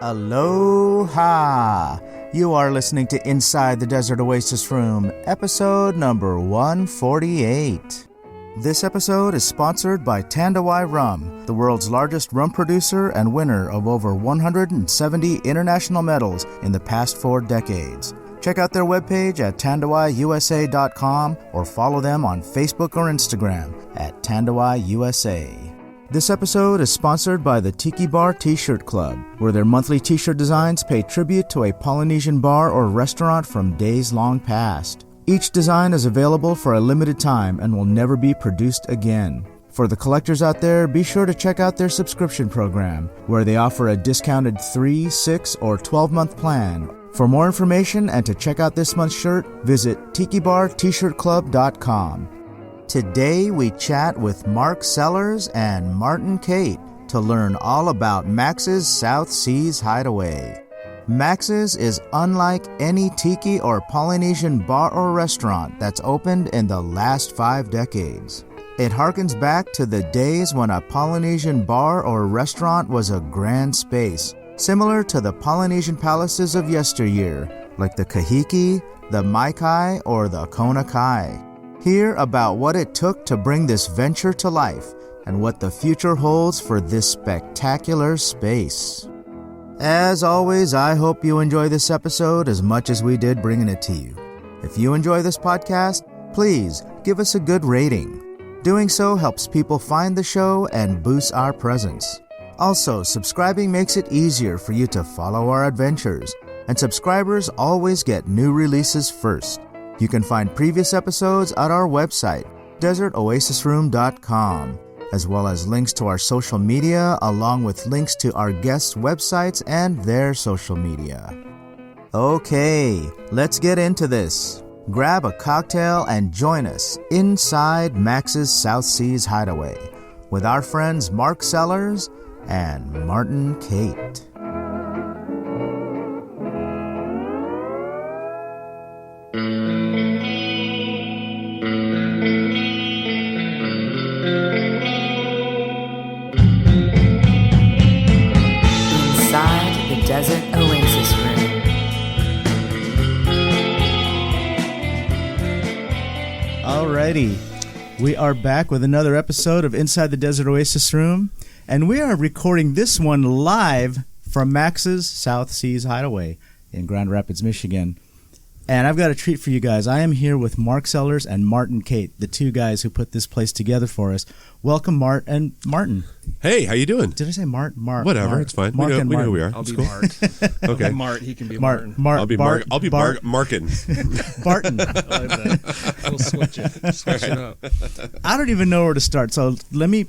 Aloha! You are listening to Inside the Desert Oasis Room, episode number 148. This episode is sponsored by Tandawai Rum, the world's largest rum producer and winner of over 170 international medals in the past 4 decades. Check out their webpage at tandawaiusa.com or follow them on Facebook or Instagram at tandawaiusa. This episode is sponsored by the Tiki Bar T-Shirt Club, where their monthly T-shirt designs pay tribute to a Polynesian bar or restaurant from days long past. Each design is available for a limited time and will never be produced again. For the collectors out there, be sure to check out their subscription program, where they offer a discounted 3, 6, or 12-month plan. For more information and to check out this month's shirt, visit tikibartshirtclub.com. Today we chat with Mark Sellers and Martin Cate to learn all about Max's South Seas Hideaway. Max's is unlike any Tiki or Polynesian bar or restaurant that's opened in the last 5 decades. It harkens back to the days when a Polynesian bar or restaurant was a grand space, similar to the Polynesian palaces of yesteryear, like the Kahiki, the Mai Kai, or the Kona Kai. Hear about what it took to bring this venture to life and what the future holds for this spectacular space. As always, I hope you enjoy this episode as much as we did bringing it to you. If you enjoy this podcast, please give us a good rating. Doing so helps people find the show and boosts our presence. Also, subscribing makes it easier for you to follow our adventures, and subscribers always get new releases first. You can find previous episodes at our website, desertoasisroom.com, as well as links to our social media, along with links to our guests' websites and their social media. Okay, let's get into this. Grab a cocktail and join us inside Max's South Seas Hideaway with our friends Mark Sellers and Martin Cate. Desert Oasis Room. Alrighty, we are back with another episode of Inside the Desert Oasis Room, and we are recording this one live from Max's South Seas Hideaway in Grand Rapids, Michigan. And I've got a treat for you guys. I am here with Mark Sellers and Martin Cate, the 2 guys who put this place together for us. Welcome, Mart and Martin. Hey, how you doing? Did I say Mart? Whatever, Mart. it's fine. Mark we and know Martin. who we are. I'll It's be cool. Mart. Okay. Mart. He can be Martin. Martin. I'll be Markin. Barton. I like that. We'll switch it. Switch it up. I don't even know where to start, so let me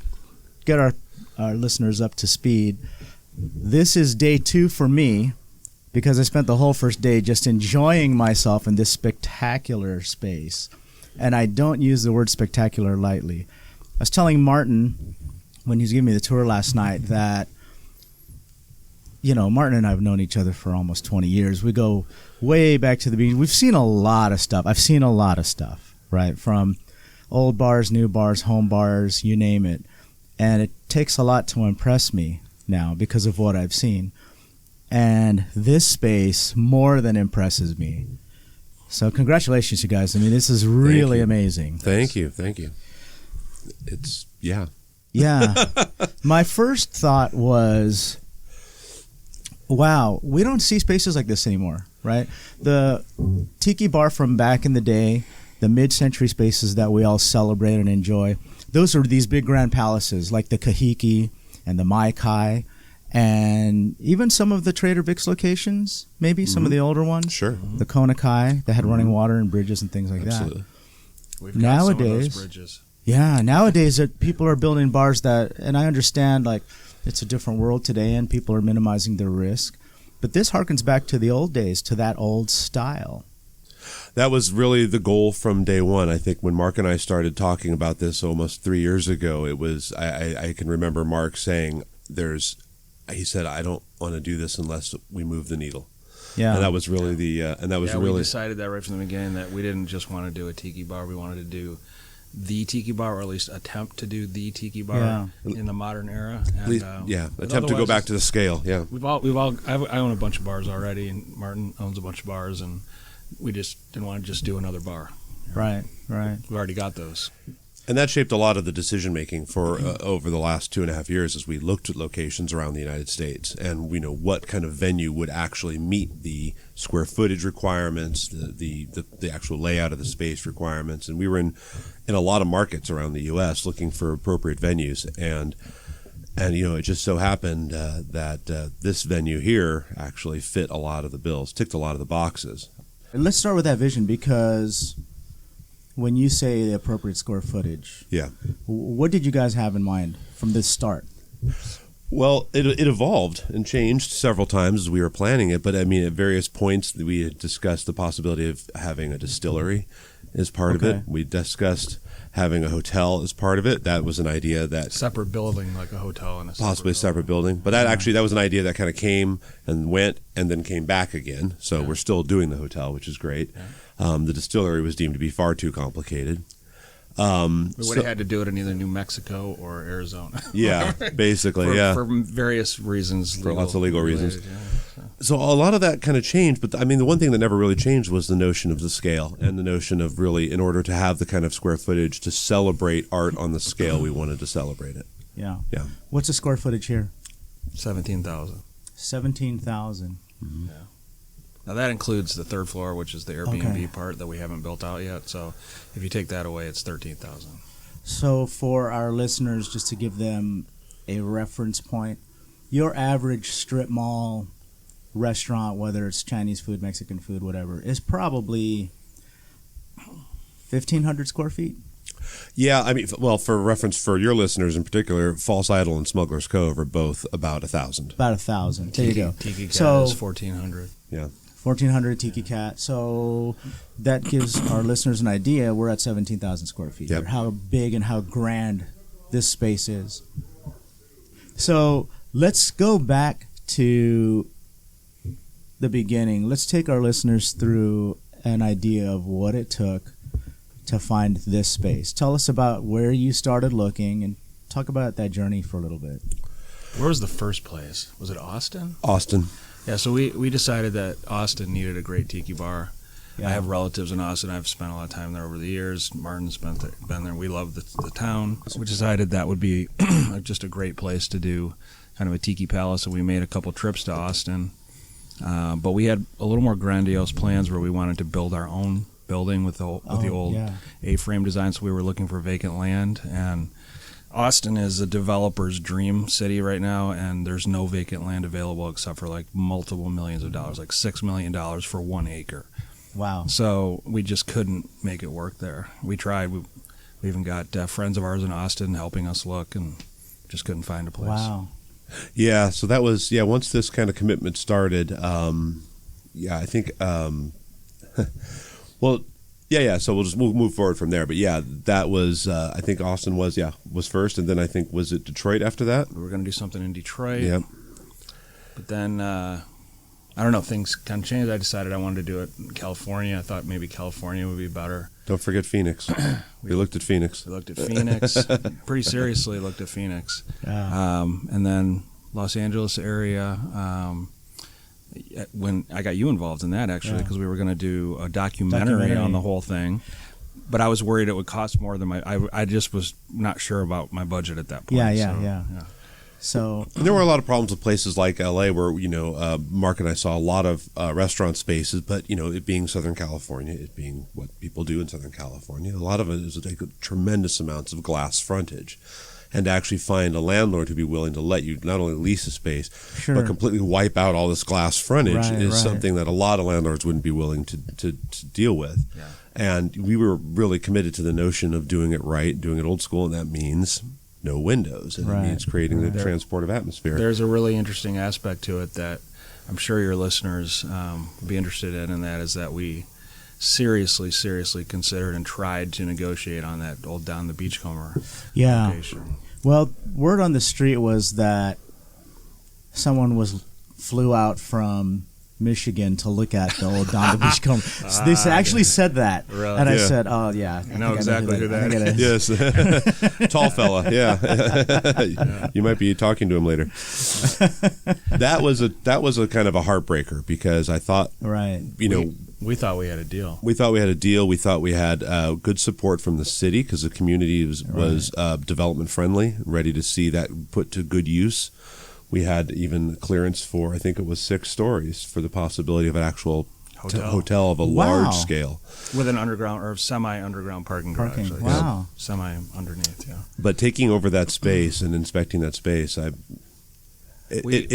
get our listeners up to speed. This is day 2 for me, because I spent the whole first day just enjoying myself in this spectacular space. And I don't use the word spectacular lightly. I was telling Martin, when he was giving me the tour last night, that, you know, Martin and I have known each other for almost 20 years. We go way back to the beginning. We've seen a lot of stuff. I've seen a lot of stuff, right? From old bars, new bars, home bars, you name it. And it takes a lot to impress me now because of what I've seen. And this space more than impresses me. So congratulations, you guys. I mean, this is really amazing. Thank you. It's, yeah. Yeah. My first thought was, wow, we don't see spaces like this anymore, right? The Tiki Bar from back in the day, the mid-century spaces that we all celebrate and enjoy, those are these big grand palaces like the Kahiki and the Mai Kai, and even some of the Trader Vic's locations, maybe some of the older ones. Sure. The Kona Kai that had running water and bridges and things like Absolutely. that. We've got Nowadays, some of those bridges. Yeah, nowadays people are building bars that, and I understand like it's a different world today and people are minimizing their risk, but this harkens back to the old days, to that old style. That was really the goal from day one. I think when Mark and I started talking about this almost 3 years ago, it was, I can remember Mark saying, he said, I don't want to do this unless we move the needle. Yeah. And that was really we decided that right from the beginning, that we didn't just want to do a tiki bar. We wanted to do the tiki bar, or at least attempt to do the tiki bar in the modern era. And, attempt to go back to the scale. Yeah, I own a bunch of bars already, and Martin owns a bunch of bars, and we just didn't want to just do another bar. Right. We've already got those. And that shaped a lot of the decision making for over the last 2.5 years as we looked at locations around the United States, and what kind of venue would actually meet the square footage requirements, the actual layout of the space requirements. And we were in a lot of markets around the U.S. looking for appropriate venues, and it just so happened that this venue here actually fit a lot of the bills, ticked a lot of the boxes. And let's start with that vision, because when you say the appropriate square footage, what did you guys have in mind from this start? Well, it evolved and changed several times as we were planning it, but at various points we had discussed the possibility of having a distillery as part of it. We discussed having a hotel as part of it. That was an idea that separate building, like a hotel and possibly a separate building. But that was an idea that kind of came and went and then came back again. So we're still doing the hotel, which is great. The distillery was deemed to be far too complicated. We would have had to do it in either New Mexico or Arizona. Yeah, basically, for various reasons. For lots of legal reasons. So a lot of that kind of changed, but the one thing that never really changed was the notion of the scale, and the notion of really, in order to have the kind of square footage to celebrate art on the scale, we wanted to celebrate it. Yeah. Yeah. What's the square footage here? 17,000. 17,000. Mm-hmm. Yeah. Now that includes the third floor, which is the Airbnb part that we haven't built out yet. So if you take that away, it's 13,000. So for our listeners, just to give them a reference point, your average strip mall restaurant, whether it's Chinese food, Mexican food, whatever, is probably 1,500 square feet. Yeah, for reference for your listeners in particular, False Idol and Smuggler's Cove are both about 1,000. About 1,000. There you go. Tiki Cat is 1,400. Yeah. 1,400 Tiki Cat. So that gives our listeners an idea. We're at 17,000 square feet. Yep. How big and how grand this space is. So let's go back to the beginning. Let's take our listeners through an idea of what it took to find this space. Tell us about where you started looking and talk about that journey for a little bit. Where was the first place? Was it Austin? Austin. Yeah, so we decided that Austin needed a great tiki bar. Yeah. I have relatives in Austin. I've spent a lot of time there over the years. Martin's been there. We love the town. So we decided that would be just a great place to do kind of a tiki palace, and we made a couple trips to Austin. But we had a little more grandiose plans where we wanted to build our own building with the old A-frame design, so we were looking for vacant land. And Austin is a developer's dream city right now, and there's no vacant land available except for like multiple millions of dollars, like $6 million for 1 acre. Wow. So we just couldn't make it work there. We tried. We even got friends of ours in Austin helping us look, and just couldn't find a place. Wow. Yeah, so that was, once this kind of commitment started, I think, so we'll move forward from there. But that was, I think Austin was first, and then I think, was it Detroit after that? We were going to do something in Detroit. Yep. But then, I don't know, things kind of changed. I decided I wanted to do it in California. I thought maybe California would be better. Don't forget Phoenix. We looked at Phoenix. We looked at Phoenix. Pretty seriously looked at Phoenix. Yeah. And then Los Angeles area. When I got you involved in that, actually, because we were going to do a documentary on the whole thing. But I was worried it would cost more than I just was not sure about my budget at that point. Yeah. So there were a lot of problems with places like LA where, Mark and I saw a lot of restaurant spaces, but, it being Southern California, it being what people do in Southern California, a lot of it is like tremendous amounts of glass frontage. And to actually find a landlord who'd be willing to let you not only lease a space, but completely wipe out all this glass frontage is something that a lot of landlords wouldn't be willing to deal with. Yeah. And we were really committed to the notion of doing it right, doing it old school, and that means no windows, and it means creating the transportive atmosphere. There's a really interesting aspect to it that I'm sure your listeners would be interested in, and that is that we seriously considered and tried to negotiate on that old down the Beachcomber location. Well, word on the street was that someone flew out from Michigan to look at the old Don the Beachcomber. So they actually said that. Really? And I said, oh, yeah. I know exactly who that Yes. is. Tall fella, yeah. You might be talking to him later. That was a kind of a heartbreaker because I thought, right. We thought we had a deal. We thought we had a deal. We thought we had good support from the city because the community was development friendly, ready to see that put to good use. We had even clearance for, I think it was 6 stories for the possibility of an actual hotel of a large scale. With an underground or semi-underground parking garage. Wow. Semi-underneath, yeah. But taking over that space and inspecting that space, it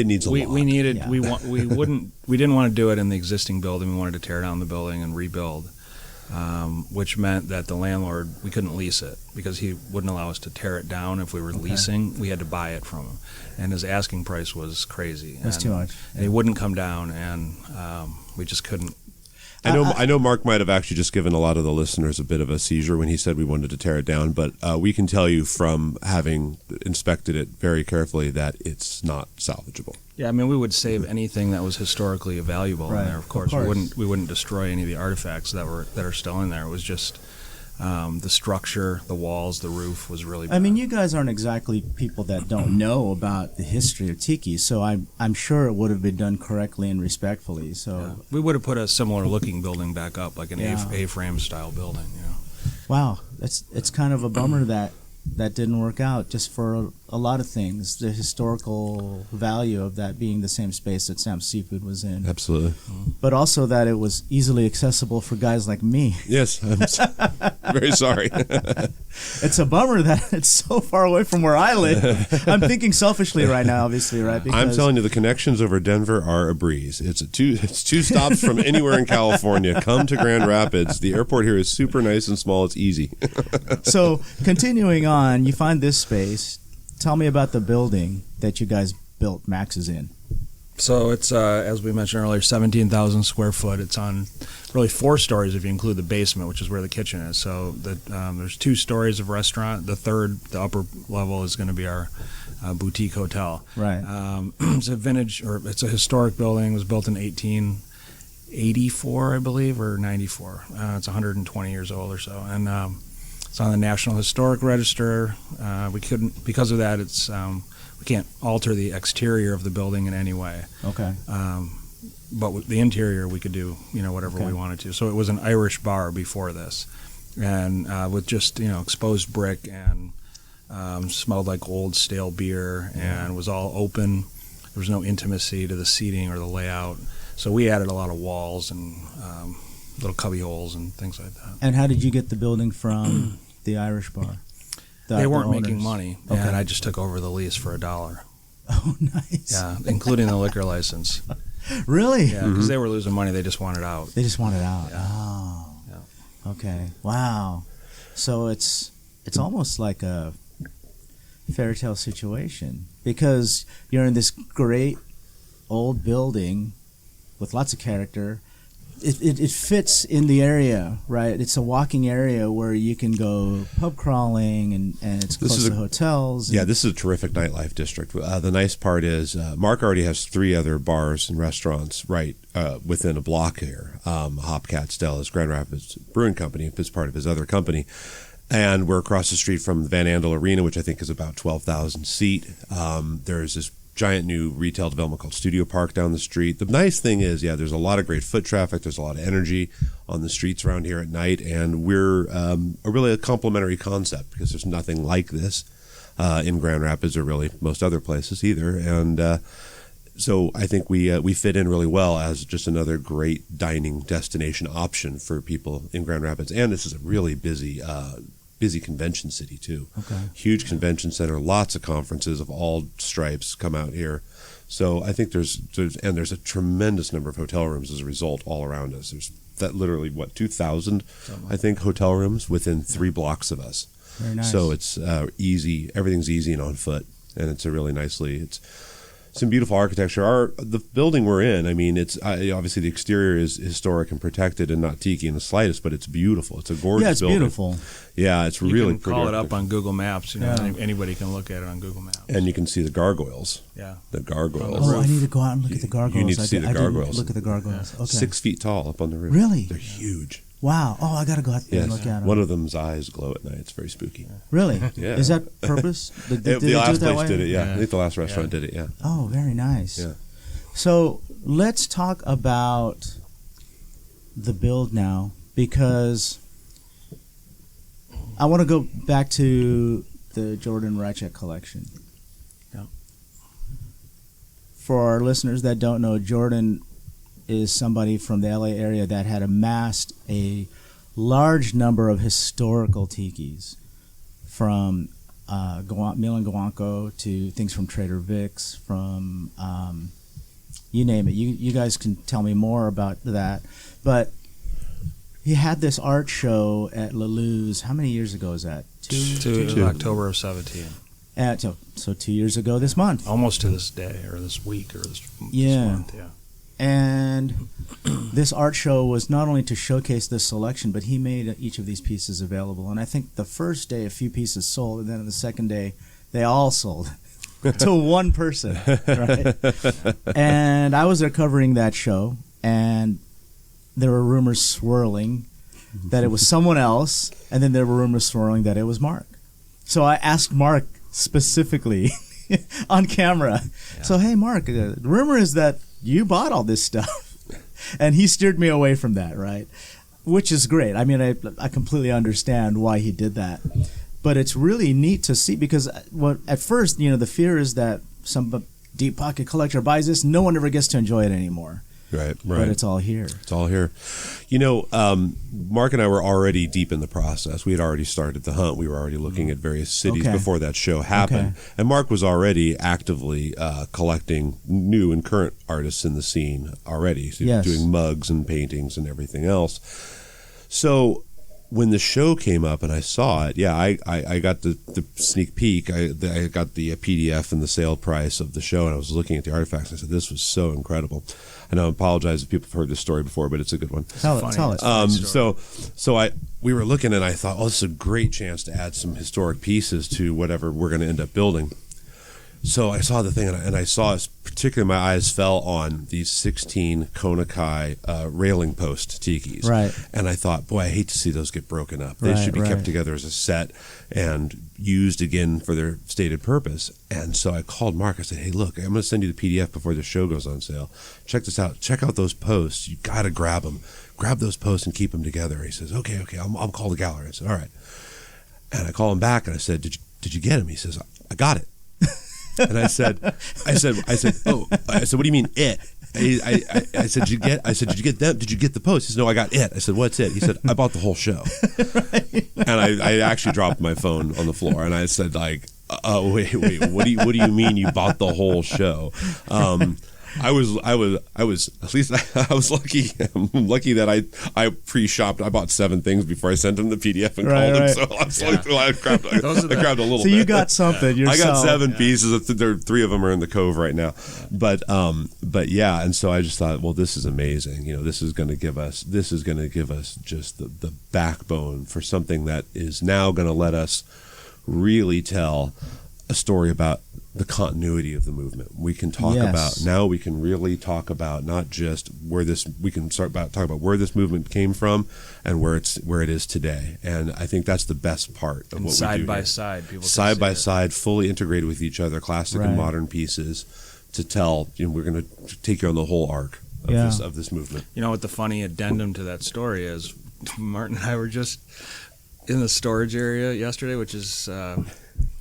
needs a lot. We needed, we didn't want to do it in the existing building. We wanted to tear down the building and rebuild. Which meant that the landlord, we couldn't lease it because he wouldn't allow us to tear it down. If we were leasing, we had to buy it from him. And his asking price was crazy. That's too much. And he wouldn't come down, and we just couldn't. I know Mark might have actually just given a lot of the listeners a bit of a seizure when he said we wanted to tear it down, but we can tell you from having inspected it very carefully that it's not salvageable. Yeah, I mean, we would save anything that was historically valuable in there. Of course, we wouldn't destroy any of the artifacts that are still in there. It was just the structure, the walls, the roof was really bad. I mean, you guys aren't exactly people that don't know about the history of Tiki, so I'm sure it would have been done correctly and respectfully. So we would have put a similar looking building back up, like an A-frame style building. Wow, it's kind of a bummer that didn't work out, just for a lot of things. The historical value of that being the same space that Sam's Seafood was in. Absolutely. But also that it was easily accessible for guys like me. Yes, I'm very sorry. It's a bummer that it's so far away from where I live. I'm thinking selfishly right now, obviously, right? Because I'm telling you, the connections over Denver are a breeze. It's two stops from anywhere in California. Come to Grand Rapids. The airport here is super nice and small. It's easy. So, continuing on, you find this space. Tell me about the building that you guys built Max's in. So it's, as we mentioned earlier, 17,000 square foot. It's on really 4 stories if you include the basement, which is where the kitchen is. So there's 2 stories of restaurant. The upper level is going to be our boutique hotel. Right. It's a vintage, or it's a historic building. It was built in 1884, I believe, or 94. It's 120 years old or so. And it's on the National Historic Register. We couldn't, because of that, it's we can't alter the exterior of the building in any way. Okay. But with the interior, we could do whatever we wanted to. So it was an Irish bar before this, and with just exposed brick and smelled like old stale beer, and was all open. There was no intimacy to the seating or the layout. So we added a lot of walls and little cubby holes and things like that. And how did you get the building from the Irish bar? They weren't making money, and I just took over the lease for $1. Oh, nice. Yeah, including the liquor license. Really? Yeah, because they were losing money. They just wanted out. They just wanted out. Yeah. Oh. Yeah. Okay. Wow. So it's almost like a fairy tale situation, because you're in this great old building with lots of character. It fits in the area, right? It's a walking area where you can go pub crawling, and it's close to hotels. Yeah, this is a terrific nightlife district. The nice part is Mark already has 3 other bars and restaurants right within a block here. Hopcat Stella is Grand Rapids Brewing Company. It's part of his other company. And we're across the street from the Van Andel Arena, which I think is about 12,000 seat. There's this giant new retail development called Studio Park down the street. The nice thing is, there's a lot of great foot traffic. There's a lot of energy on the streets around here at night, and we're really a complementary concept because there's nothing like this in Grand Rapids or really most other places either. And so I think we fit in really well as just another great dining destination option for people in Grand Rapids. And this is a really busy convention city too. Okay. Huge convention center, lots of conferences of all stripes come out here. So I think there's a tremendous number of hotel rooms as a result all around us. There's that literally 2,000 I think hotel rooms within 3 blocks of us. Very nice. So it's easy. Everything's easy and on foot, and it's a really nicely. some beautiful architecture. The building we're in, I mean, it's obviously the exterior is historic and protected and not tiki in the slightest, but it's beautiful. It's a gorgeous building. Beautiful. Yeah, it's you really can pretty. Call it up on Google Maps. Anybody can look at it on Google Maps. And you can see the gargoyles. Yeah. The gargoyles. Oh, I need to go out and look at the gargoyles. You need to see the gargoyles. I didn't look at the gargoyles. Okay. 6 feet tall up on the roof. Really? They're huge. Wow. Oh, I got to go out there and look at them. One of them's eyes glow at night. It's very spooky. Really? Yeah. Is that purpose? Did The they last do it that place way? did it, yeah. I think the last restaurant did it, yeah. Oh, very nice. Yeah. So let's talk about the build now, because I want to go back to the Jordan Rychek collection. Yeah. For our listeners that don't know, Jordan is somebody from the LA area that had amassed a large number of historical tikis, from Milan Guanco to things from Trader Vic's, from you name it. You guys can tell me more about that. But he had this art show at Lalou's. How many years ago is that? Two. October of 17. So 2 years ago this month. Almost to this day, or this week, or this month. Yeah. And this art show was not only to showcase this selection, but he made each of these pieces available. And I think the first day a few pieces sold, and then the second day they all sold to one person. Right? And I was there covering that show, and there were rumors swirling that it was someone else, and then there were rumors swirling that it was Mark. So I asked Mark specifically on camera. Yeah. So, hey, Mark, the rumor is that you bought all this stuff. And he steered me away from that, right? Which is great. I mean, I completely understand why he did that. But it's really neat to see, because at first, the fear is that some deep pocket collector buys this, no one ever gets to enjoy it anymore. Right. But it's all here. It's all here. Mark and I were already deep in the process. We had already started the hunt. We were already looking at various cities before that show happened. Okay. And Mark was already actively collecting new and current artists in the scene already. So doing mugs and paintings and everything else. So when the show came up and I saw it, I got the sneak peek. I got the PDF and the sale price of the show, and I was looking at the artifacts. I said, this was so incredible. I know I apologize if people have heard this story before, but it's a good one. Tell it. We were looking, and I thought, this is a great chance to add some historic pieces to whatever we're going to end up building. So I saw the thing, and I saw, particularly my eyes fell on these 16 Kona Kai railing post tikis. Right. And I thought, boy, I hate to see those get broken up. They should be kept together as a set and used again for their stated purpose. And so I called Mark. I said, hey, look, I'm going to send you the PDF before the show goes on sale. Check this out. Check out those posts. You got to grab them. Grab those posts and keep them together. He says, okay, I'll call the gallery. I said, all right. And I call him back, and I said, did you get him? He says, I got it. And I said, what do you mean it? I said, did you get them? Did you get the post? He said, no, I got it. I said, what's it? He said, I bought the whole show. Right. And I actually dropped my phone on the floor, and I said, wait, what do you mean you bought the whole show? I was at least I was lucky. I'm lucky that I pre-shopped. I bought 7 things before I sent him the PDF and called him. So I grabbed a little. So bit. You got something yourself. I got 7 pieces. There 3 of them are in the Cove right now. But yeah, and so I just thought, well, this is amazing. This is going to give us just the backbone for something that is now going to let us really tell a story about the continuity of the movement. We can talk we can really talk about not just where we can talk about where this movement came from and where it is today. And I think that's the best part of what we do side by here. side, people side by side, fully integrated with each other, classic and modern pieces to tell. We're going to take you on the whole arc of this movement. What the funny addendum to that story is? Martin and I were just in the storage area yesterday, which is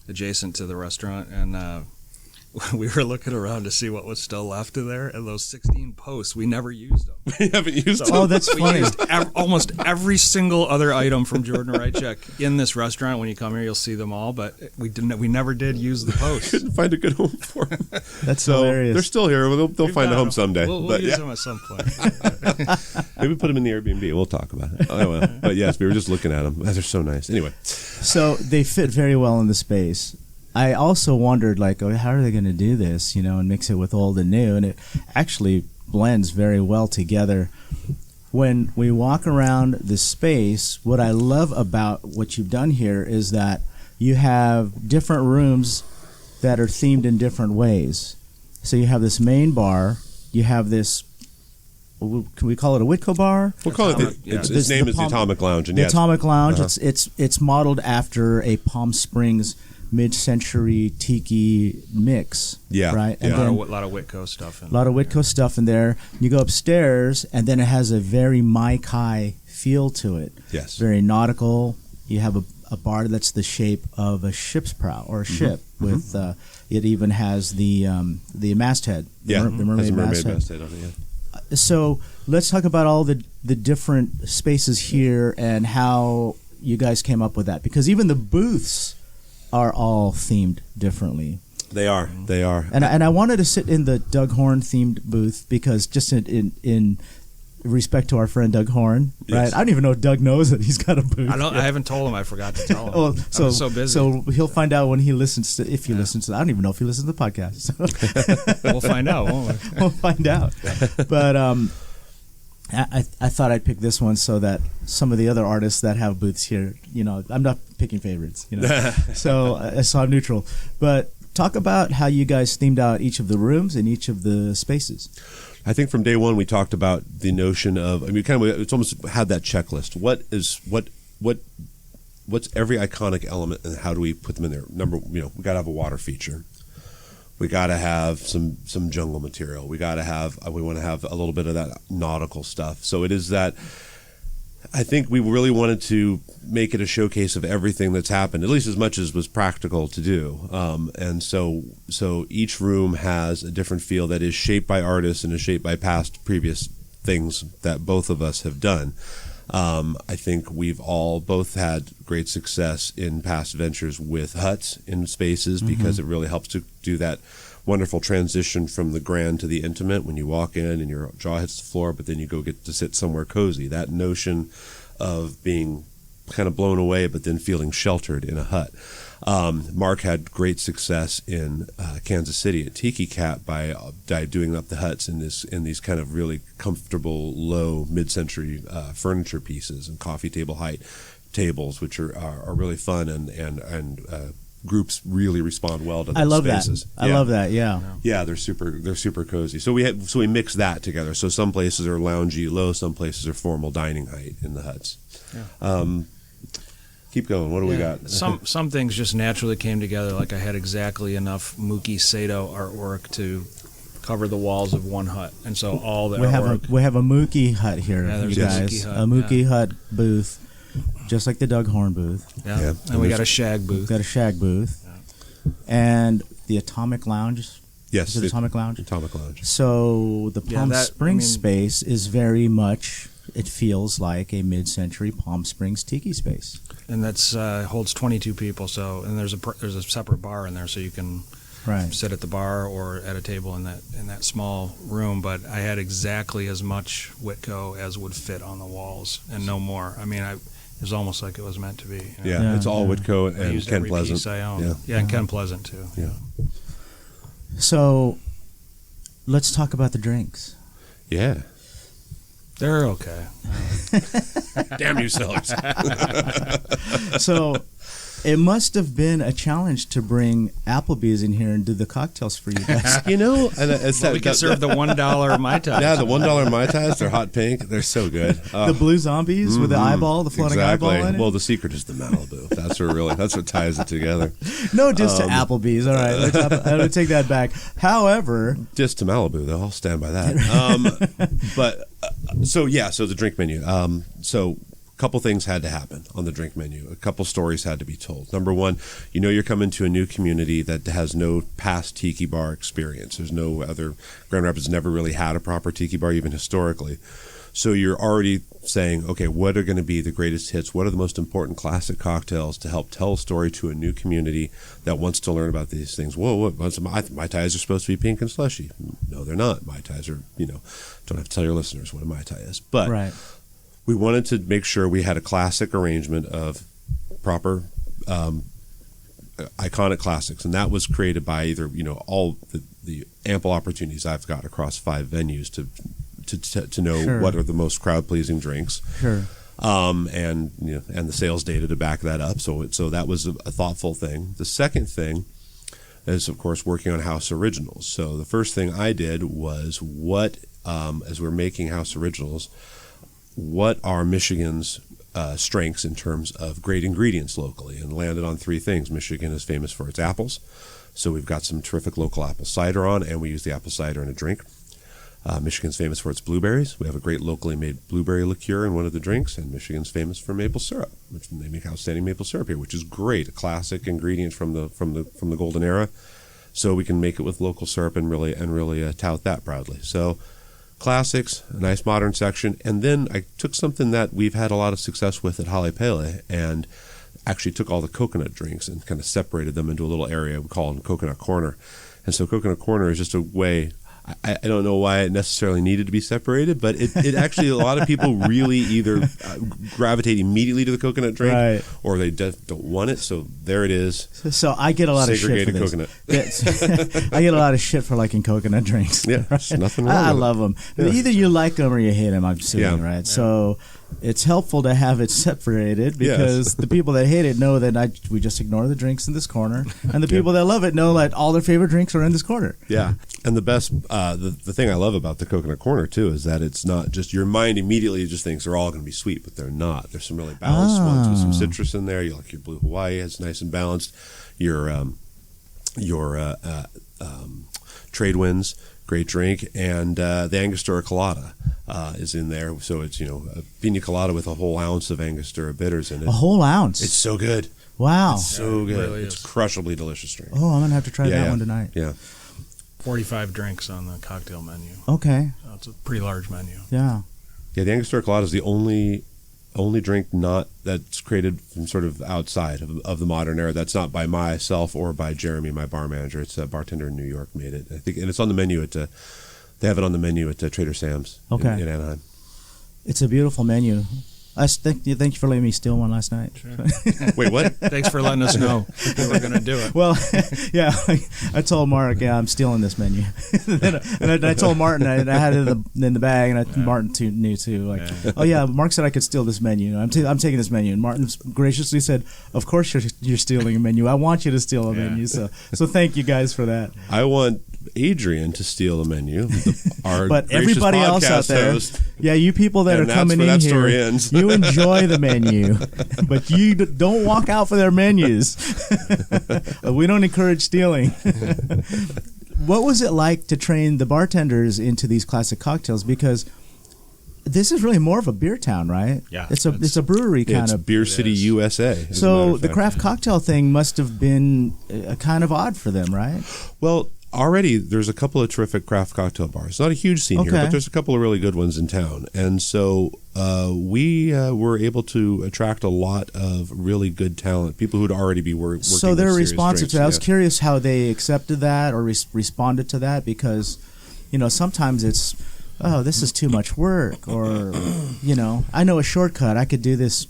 adjacent to the restaurant, and we were looking around to see what was still left in there, and those 16 posts, we never used them. We haven't used them. Oh, that's funny. Used almost every single other item from Jordan Rychek in this restaurant. When you come here, you'll see them all, but we never did use the posts. Couldn't find a good home for them. That's hilarious. They're still here. They'll find a home someday. We'll use them at some point. Maybe put them in the Airbnb. We'll talk about it. But yes, we were just looking at them. They're so nice. Anyway. So they fit very well in the space. I also wondered, like, oh, how are they going to do this, and mix it with old and new? And it actually blends very well together. When we walk around the space, what I love about what you've done here is that you have different rooms that are themed in different ways. So you have this main bar, you have this, can we call it a Whitco bar? We'll call it, its name is the Atomic Lounge. And the Atomic Lounge, it's modeled after a Palm Springs mid-century tiki mix, right? And a lot of Whitco stuff. A lot of Whitco stuff in there. You go upstairs, and then it has a very Mai Kai feel to it. Yes. Very nautical. You have a bar that's the shape of a ship's prow or a ship. With it even has the masthead. The mermaid masthead on it. So let's talk about all the different spaces here and how you guys came up with that, because even the booths are all themed differently. They are. And I wanted to sit in the Doug Horn themed booth because just in respect to our friend Doug Horn, right? I don't even know if Doug knows that he's got a booth. I haven't told him. I forgot to tell him. Well, I was so busy. So he'll find out when he listens to, if he listens to. I don't even know if he listens to the podcast. So. We'll find out, won't we? We'll find out. But I thought I'd pick this one so that some of the other artists that have booths here, I'm not picking favorites, so I'm neutral. But talk about how you guys themed out each of the rooms and each of the spaces. I think from day one we talked about the notion of, it's almost had that checklist. What's every iconic element and how do we put them in there? We got to have a water feature. We got to have some jungle material. We want to have a little bit of that nautical stuff. So it is that, I think we really wanted to make it a showcase of everything that's happened, at least as much as was practical to do. And so each room has a different feel that is shaped by artists and is shaped by previous things that both of us have done. I think we've both had great success in past ventures with huts in spaces because it really helps to do that wonderful transition from the grand to the intimate when you walk in and your jaw hits the floor, but then you go get to sit somewhere cozy. That notion of being kind of blown away but then feeling sheltered in a hut. Mark had great success in Kansas City at Tiki Cat by doing up the huts in these kind of really comfortable, low, mid-century furniture pieces and coffee table height tables, which are really fun and groups really respond well to those spaces. I love that. Yeah. Yeah, they're super cozy. So we mix that together. So some places are loungy, low. Some places are formal dining height in the huts. Yeah. Keep going. What do we got? Some things just naturally came together. Like I had exactly enough Mookie Sato artwork to cover the walls of one hut, and so all the artwork. We have a Mookie hut here, you A guys. Mookie hut booth, just like the Doug Horn booth. Yeah. And we got a shag booth. And the Atomic Lounge. Yes, the Atomic Lounge. Atomic Lounge. So the Palm Springs space is very much. It feels like a mid-century Palm Springs tiki space, and that's holds 22 people. So, and there's a separate bar in there, so you can sit at the bar or at a table in that small room. But I had exactly as much Whitco as would fit on the walls, and no more. I mean, it was almost like it was meant to be. Yeah, it's all Whitco and Ken Pleasant. Piece I own. Yeah, and Ken Pleasant too. Yeah. So, let's talk about the drinks. Yeah. They're okay. Damn you, sellers. So it must have been a challenge to bring Applebee's in here and do the cocktails for you guys. And we can serve the $1 Mai Tai. Yeah, the $1 Mai Tais. They're hot pink. They're so good. The blue zombies with the eyeball, the floating eyeball in it. Well, the secret is the Malibu. That's what ties it together. No diss to Applebee's. All right, I'm going to take that back. However, diss to Malibu, though. I'll stand by that. So the drink menu. So a couple things had to happen on the drink menu. A couple stories had to be told. Number one, you're coming to a new community that has no past tiki bar experience. There's no other. Grand Rapids never really had a proper tiki bar, even historically. So you're already saying, okay, what are going to be the greatest hits? What are the most important classic cocktails to help tell a story to a new community that wants to learn about these things? Whoa, Mai Tais are supposed to be pink and slushy. No, they're not. Mai Tais are, don't have to tell your listeners what a Mai Tai is. But we wanted to make sure we had a classic arrangement of proper iconic classics, and that was created by either all the ample opportunities I've got across 5 venues to know Sure. what are the most crowd pleasing drinks. Sure. And the sales data to back that up. So that was a thoughtful thing. The second thing is, of course, working on house originals. So the first thing I did was as we're making house originals, what are Michigan's strengths in terms of great ingredients locally, and landed on 3 things. Michigan is famous for its apples. So we've got some terrific local apple cider on, and we use the apple cider in a drink. Michigan's famous for its blueberries. We have a great locally made blueberry liqueur in one of the drinks, and Michigan's famous for maple syrup, which they make outstanding maple syrup here, which is great, a classic ingredient from the golden era. So we can make it with local syrup and really tout that proudly. So classics, a nice modern section, and then I took something that we've had a lot of success with at Halepele and actually took all the coconut drinks and kind of separated them into a little area we call it Coconut Corner. And so Coconut Corner is just a way. I don't know why it necessarily needed to be separated, but it actually, a lot of people really either gravitate immediately to the coconut drink, Right. or they don't want it. So there it is. So I get a lot of shit for this. Segregated Yes. I get a lot of shit for liking coconut drinks. Yeah, there's nothing wrong I with it. love them. Yeah. Either you like them or you hate them, I'm assuming, Yeah. right? So it's helpful to have it separated because the people that hate it know that we just ignore the drinks in this corner, and the people that love it know that all their favorite drinks are in this corner. Yeah, and the best, the thing I love about the Coconut Corner too is that it's not just your mind immediately just thinks they're all going to be sweet, but they're not. There's some really balanced ones with some citrus in there. You like your Blue Hawaii; it's nice and balanced. Your Trade Winds, great drink, and the Angostura Colada is in there. So it's a pina colada with a whole ounce of Angostura bitters in it. A whole ounce. It's so good. Wow. It's so good. really It's is. crushable delicious drink. Oh, I'm gonna have to try that one tonight. Yeah. 45 drinks on the cocktail menu. Okay. So it's a pretty large menu. Yeah. Yeah, the Angostura Colada is the only drink that's created from sort of outside of the modern era. That's not by myself or by Jeremy, my bar manager. It's a bartender in New York made it. I think, and it's on the menu at. They have it on the menu at Trader Sam's in Anaheim. It's a beautiful menu. Thank you for letting me steal one last night. Sure. Wait, what? Thanks for letting us know we were going to do it. Well, yeah, I told Mark, I'm stealing this menu, and I told Martin I had it in the bag, and Martin knew too. Like, oh yeah, Mark said I could steal this menu. I'm taking this menu, and Martin graciously said, "Of course you're stealing a menu. I want you to steal a menu." So thank you guys for that. I want Adrian to steal the menu. But everybody else out there, host, you people that are coming where in that here, story ends. you enjoy the menu, but you don't walk out for their menus. We don't encourage stealing. What was it like to train the bartenders into these classic cocktails? Because this is really more of a beer town, right? Yeah. It's a brewery kind it's of. Beer City, USA. as a matter So of the fact. craft cocktail thing must have been kind of odd for them, right? Well, already there's a couple of terrific craft cocktail bars. Not a huge scene here, Okay. but there's a couple of really good ones in town. And so we were able to attract a lot of really good talent, people who'd already be working. So they're with serious responsive drinks, to that. I was yeah. curious how they accepted that or responded to that, because sometimes it's, oh, this is too much work, or I know a shortcut. I could do this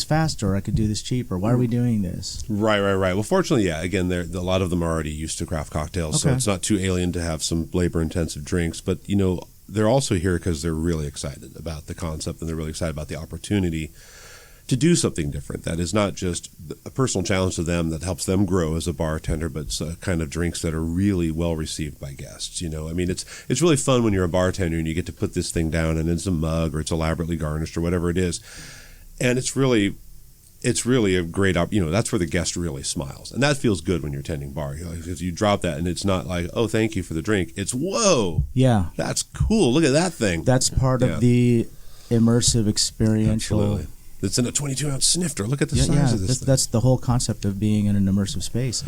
faster, or I could do this cheaper. Why are we doing this? Right. Well, fortunately, yeah. Again, a lot of them are already used to craft cocktails, so Okay. it's not too alien to have some labor-intensive drinks. But they're also here because they're really excited about the concept, and they're really excited about the opportunity to do something different. That is not just a personal challenge to them that helps them grow as a bartender, but it's kind of drinks that are really well received by guests. I mean, it's really fun when you're a bartender and you get to put this thing down and it's a mug or it's elaborately garnished or whatever it is. And it's really a great that's where the guest really smiles, and that feels good when you're tending bar. Because you drop that, and it's not like, oh, thank you for the drink. It's, whoa, Yeah, that's cool. Look at that thing. that's part of the immersive experiential. Absolutely. It's in a 22-ounce snifter. Look at the size of this thing. That's the whole concept of being in an immersive space.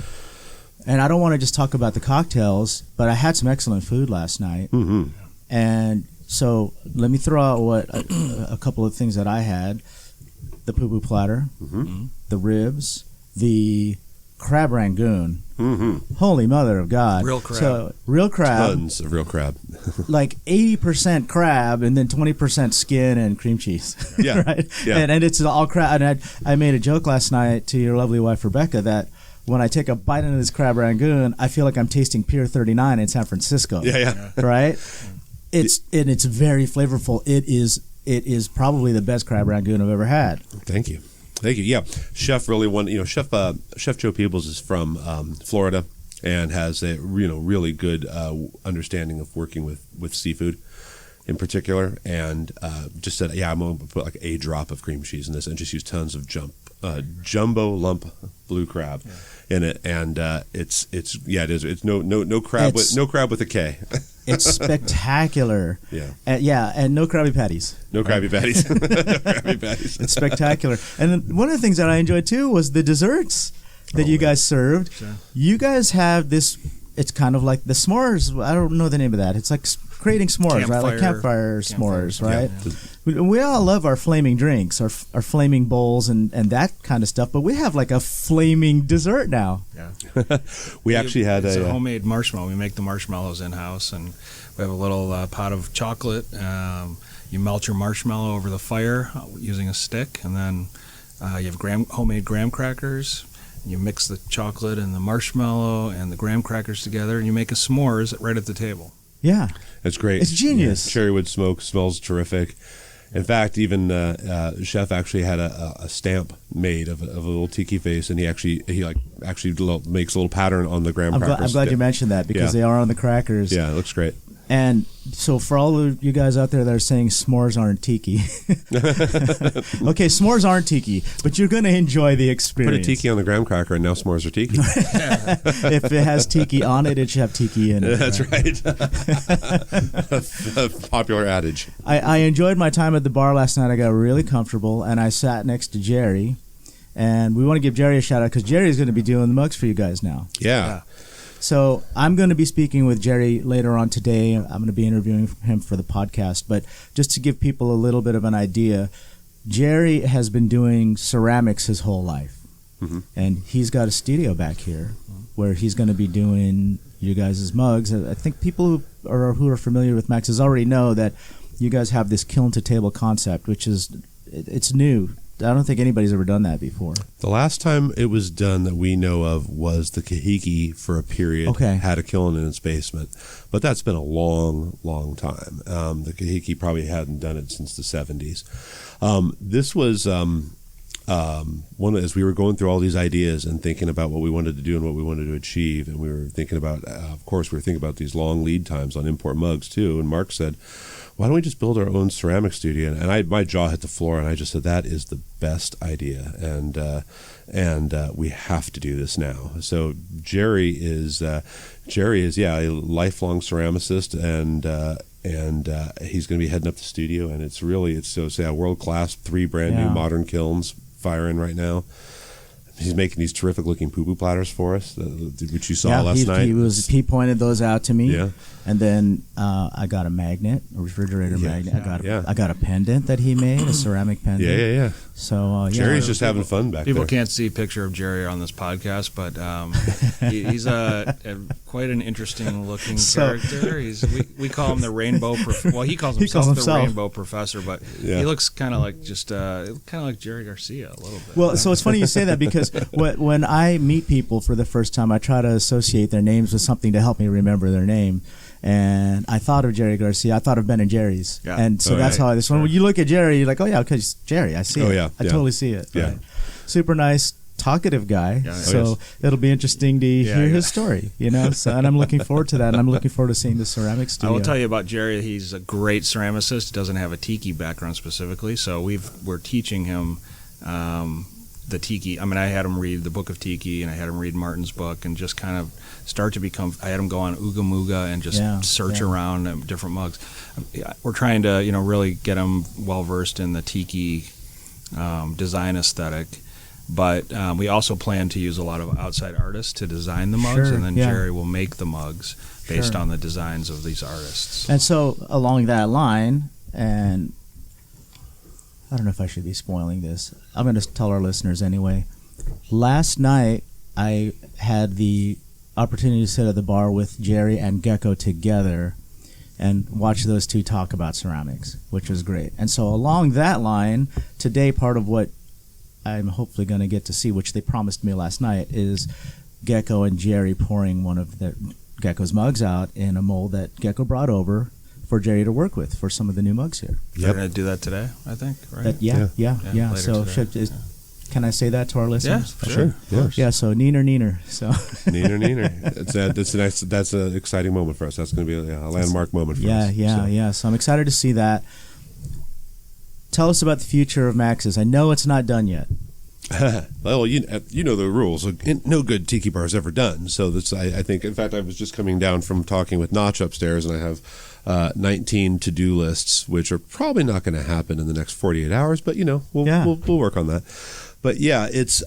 And I don't want to just talk about the cocktails, but I had some excellent food last night. Mm-hmm. And so let me throw out a couple of things that I had. The poo-poo platter, the ribs, the crab rangoon. Mm-hmm. Holy mother of God. Real crab. So, real crab. Tons of real crab. Like 80% crab and then 20% skin and cream cheese. Yeah. Right? Yeah. And it's all crab. And I made a joke last night to your lovely wife, Rebecca, that when I take a bite into this crab rangoon, I feel like I'm tasting Pier 39 in San Francisco. Yeah. Right? It's very flavorful. It is probably the best crab rangoon I've ever had. Thank you. Yeah, Chef really Chef Joe Peebles is from Florida and has a really good understanding of working with seafood in particular, and just said, I'm going to put like a drop of cream cheese in this and just use tons of jumbo lump blue crab in it, and it's no crab with a K. It's spectacular. And no Krabby Patties. No Krabby Patties. No Krabby Patties. It's spectacular. And then one of the things that I enjoyed too was the desserts that you guys served. Sure. You guys have this. It's kind of like the s'mores. I don't know the name of that. It's like creating s'mores, right? Like campfire s'mores, right? Yeah. We all love our flaming drinks, our flaming bowls, and that kind of stuff. But we have like a flaming dessert now. Yeah, we actually had a homemade marshmallow. We make the marshmallows in house, and we have a little pot of chocolate. You melt your marshmallow over the fire using a stick, and then you have homemade graham crackers. You mix the chocolate and the marshmallow and the graham crackers together, and you make a s'mores right at the table. Yeah. It's great. It's genius. Yeah. Cherrywood smoke smells terrific. In fact, even Chef actually had a stamp made of a little tiki face, and he actually makes a little pattern on the graham crackers. I'm glad you mentioned that because they are on the crackers. Yeah, it looks great. And so for all of you guys out there that are saying s'mores aren't tiki, okay, s'mores aren't tiki, but you're going to enjoy the experience. Put a tiki on the graham cracker and now s'mores are tiki. If it has tiki on it, it should have tiki in it. That's right. A popular adage. I enjoyed my time at the bar last night. I got really comfortable, and I sat next to Jerry. And we want to give Jerry a shout out because Jerry is going to be doing the mugs for you guys now. Yeah. So I'm going to be speaking with Jerry later on today. I'm going to be interviewing him for the podcast. But just to give people a little bit of an idea, Jerry has been doing ceramics his whole life. Mm-hmm. And he's got a studio back here where he's going to be doing you guys' mugs. I think people who are familiar with Max's already know that you guys have this kiln-to-table concept, which is it's new. I don't think anybody's ever done that before. The last time it was done that we know of was the Kahiki for a period. Okay. Had a kiln in its basement. But that's been a long, long time. The Kahiki probably hadn't done it since the 70s. This was as we were going through all these ideas and thinking about what we wanted to do and what we wanted to achieve, and we were thinking about, of course, we were thinking about these long lead times on import mugs too, and Mark said, why don't we just build our own ceramic studio? And my jaw hit the floor, and I just said, that is the best idea, and we have to do this now. So Jerry is a lifelong ceramicist, and he's going to be heading up the studio, and it's a world-class 3 brand new modern kilns firing right now. He's making these terrific looking poo-poo platters for us, which you saw last night. He pointed those out to me. Yeah. And then I got a refrigerator magnet. I got a pendant that he made, a ceramic pendant. Yeah. So Jerry's just having fun back there. People can't see a picture of Jerry on this podcast, but he's quite an interesting looking character. We call him the Rainbow. He calls himself the Rainbow Professor, but he looks kind of like Jerry Garcia a little bit. Well, so it's funny you say that because when I meet people for the first time, I try to associate their names with something to help me remember their name. And I thought of Jerry Garcia. I thought of Ben and Jerry's. Yeah. And so that's how this one. When you look at Jerry, you're like, oh, yeah, because Jerry. I see it. Yeah. I totally see it. Yeah. Right. Super nice, talkative guy. Yeah, so it'll be interesting to hear his story, So, and I'm looking forward to that. And I'm looking forward to seeing the ceramic studio. I will tell you about Jerry. He's a great ceramicist. He doesn't have a tiki background specifically. So we're teaching him the tiki. I mean, I had him read the book of Tiki, and I had him read Martin's book, and just kind of start to become. I had him go on Ooga Mooga and just search around at different mugs. We're trying to, really get him well versed in the tiki design aesthetic, but we also plan to use a lot of outside artists to design the mugs, and then Jerry will make the mugs based on the designs of these artists. And so along that line, and I don't know if I should be spoiling this. I'm going to tell our listeners anyway. Last night, I had the opportunity to sit at the bar with Jerry and Gecko together and watch those two talk about ceramics, which was great. And so along that line, today, part of what I'm hopefully going to get to see, which they promised me last night, is Gecko and Jerry pouring one of Gecko's mugs out in a mold that Gecko brought over for Jerry to work with for some of the new mugs here. They're going to do that today, I think, right? Yeah. So can I say that to our listeners? Yeah, sure. Yeah, so neener. So neener. That's an exciting moment for us. That's going to be a landmark moment for us. Yeah. So I'm excited to see that. Tell us about the future of Max's. I know it's not done yet. Well, you know the rules. No good tiki bar is ever done. So that's I think. In fact, I was just coming down from talking with Notch upstairs, and I have 19 to-do lists, which are probably not going to happen in the next 48 hours. But we'll work on that. But yeah, it's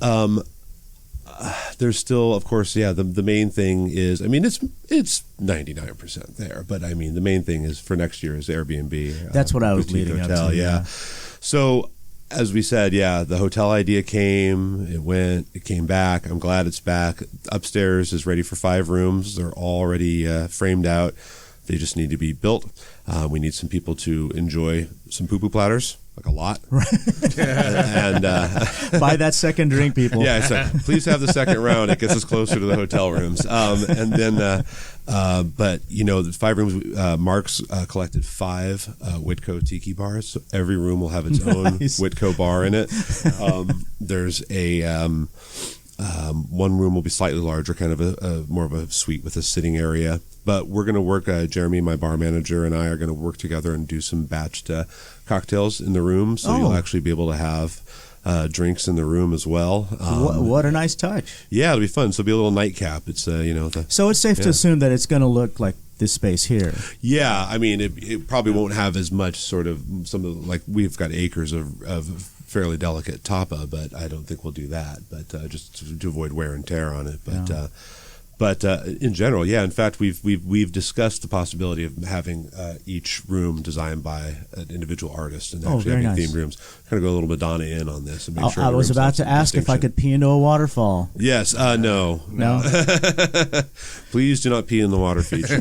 there's still, of course, the main thing is, I mean, it's 99% there, but I mean, the main thing is for next year is Airbnb. That's what I was leading up to. Yeah. So as we said, the hotel idea came, it came back. I'm glad it's back. Upstairs is ready for 5 rooms. They're already framed out. They just need to be built. We need some people to enjoy some poo-poo platters. Like a lot. Right. And buy that second drink, people. Yeah, so please have the second round. It gets us closer to the hotel rooms. And then, but the 5 rooms, Mark's collected 5 Whitco tiki bars. So every room will have its own Whitco bar in it. There's a one room will be slightly larger, kind of a more of a suite with a sitting area. But we're going to work, Jeremy, my bar manager, and I are going to work together and do some batched cocktails in the room. So you'll actually be able to have drinks in the room as well. What a nice touch. Yeah, it'll be fun. So it'll be a little nightcap. It's, So it's safe to assume that it's going to look like this space here. Yeah, I mean, it probably won't have as much sort of we've got acres of fairly delicate tapa, but I don't think we'll do that. But just to avoid wear and tear on it. But But in general, in fact, we've discussed the possibility of having each room designed by an individual artist and actually having themed rooms. Kind of go a little Madonna in on this and make sure. I was about to ask if I could pee into a waterfall. Yes. No. Please do not pee in the water feature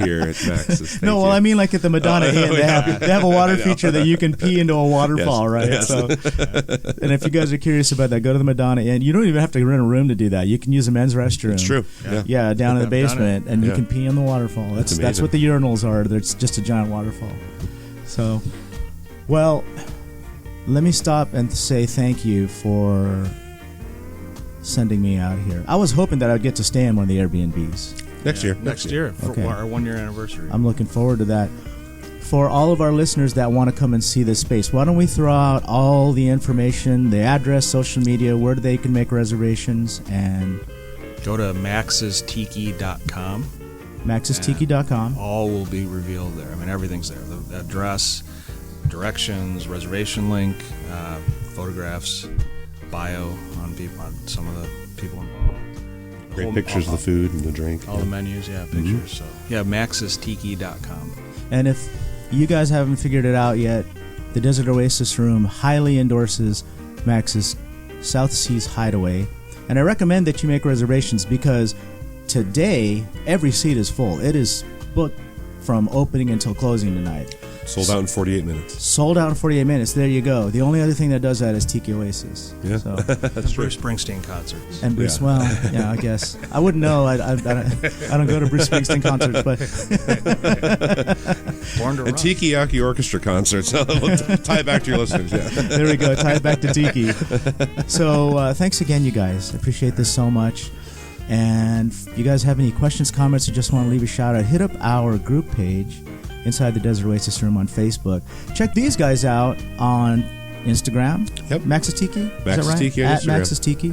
here at Max's. No, well, I mean, like at the Madonna Inn, they have a water feature that you can pee into a waterfall, right? Yes. So, and if you guys are curious about that, go to the Madonna Inn. You don't even have to rent a room to do that. You can use a men's restroom. It's true. Yeah, down in the basement, and you can pee in the waterfall. That's what the urinals are. It's just a giant waterfall. So, well, let me stop and say thank you for sending me out here. I was hoping that I'd get to stay in one of the Airbnbs. Next year for our 1-year anniversary. I'm looking forward to that. For all of our listeners that want to come and see this space, why don't we throw out all the information, the address, social media, where they can make reservations, and go to maxistiki.com. maxistiki.com. All will be revealed there. I mean, everything's there. The address, directions, reservation link, photographs, bio on some of the people involved. Great pictures of the food and the drink. All the menus, pictures. So, maxistiki.com. And if you guys haven't figured it out yet, the Desert Oasis Room highly endorses Max's South Seas Hideaway. And I recommend that you make reservations because today, every seat is full. It is booked from opening until closing tonight. Sold out in 48 minutes. Sold out in 48 minutes. There you go. The only other thing that does that is Tiki Oasis. Yeah, so. That's true. Bruce Springsteen concerts. And Bruce, I guess. I wouldn't know. I don't go to Bruce Springsteen concerts, but... Born to Run. And Tiki Yaki Orchestra concerts. We'll tie it back to your listeners. Yeah. There we go. Tie it back to Tiki. So thanks again, you guys. I appreciate this so much. And if you guys have any questions, comments, or just want to leave a shout out, hit up our group page inside the Desert Oasis Room on Facebook. Check these guys out on Instagram. Yep. Max's Tiki. Max's Tiki on Instagram. At Max's Tiki.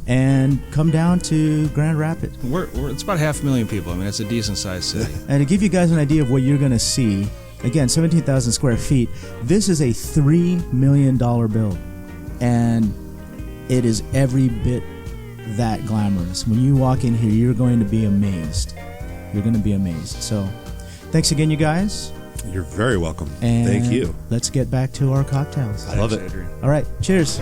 And come down to Grand Rapids. It's about 500,000 people. I mean, it's a decent sized city. And to give you guys an idea of what you're going to see, again, 17,000 square feet. This is a $3 million build, and it is every bit that glamorous. When you walk in here, you're going to be amazed. You're going to be amazed. So, thanks again, you guys. You're very welcome. And thank you. Let's get back to our cocktails. I love it. Adrian. All right. Cheers.